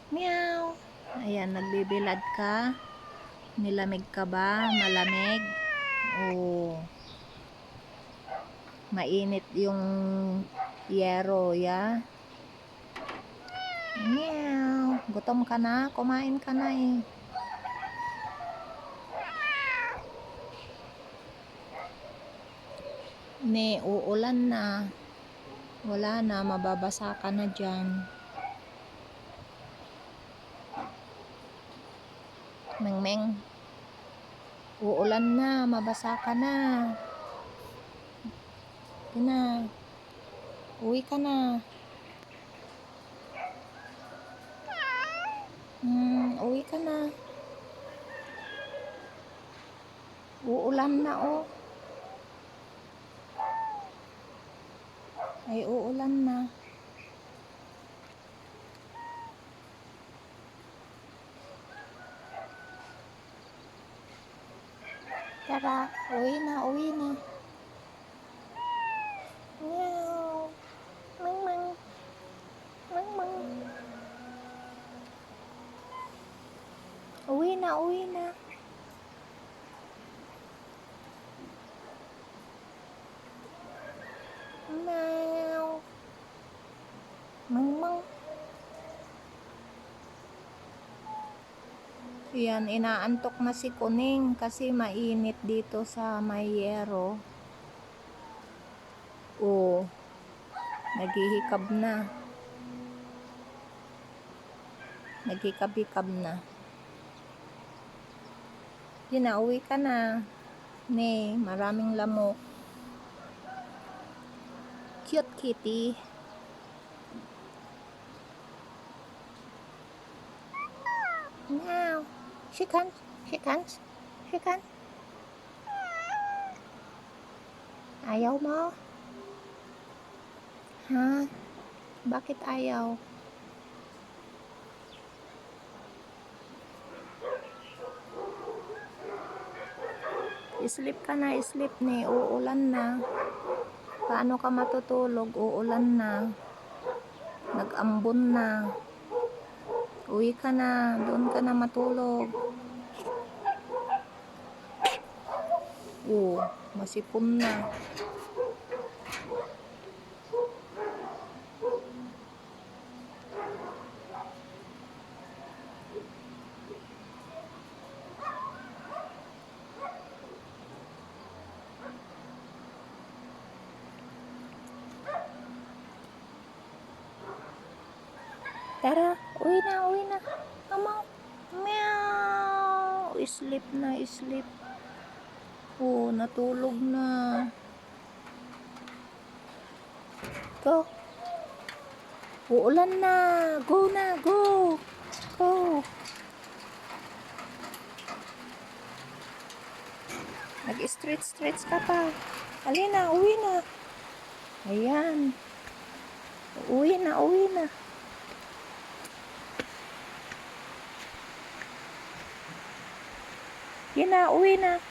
Meow. Ayan, nagbibilad ka. Nilamig ka ba? Malamig? Oh. Mainit yung yero, ya? Meow. Gutom ka na? Kumain ka na eh. Ne, uulan na. Wala na, mababasa ka na dyan. Meng-meng. Uulan na, mabasa ka na. Kina. Uwi ka na. Uwi ka na. Uulan na oh. Ay, uulan na. Tara, uwi na, uwi na. Meow. Mang-mang. Mang-mang. Uwi na, uwi na. Meow. Mang-mang. Yan, inaantok na si Kuning kasi mainit dito sa Mayero. Oh, naghihikab na. Naghikab-hikab na. Yun na, uwi ka na. Ne, maraming lamok. Cute kitty. Meow. Shake hands. Shake hands. Shake hands. Ayaw mo? Ha? Bakit ayaw? Sleep ka na, sleep ni. Uulan na. Paano ka matutulog? Uulan na. Nag-ambon na. Uwi ka na. Doon ka na matulog. Oh, masipon na. Tara, uwi na, uwi na. Mama. Meow. Sleep na, sleep. Oh, natulog na. Go. Uulan na. Go na, go. Go. Nag-stretch ka pa. Alina, uwi na. Ayan. Uwi na, uwi na. Yun na, uwi na.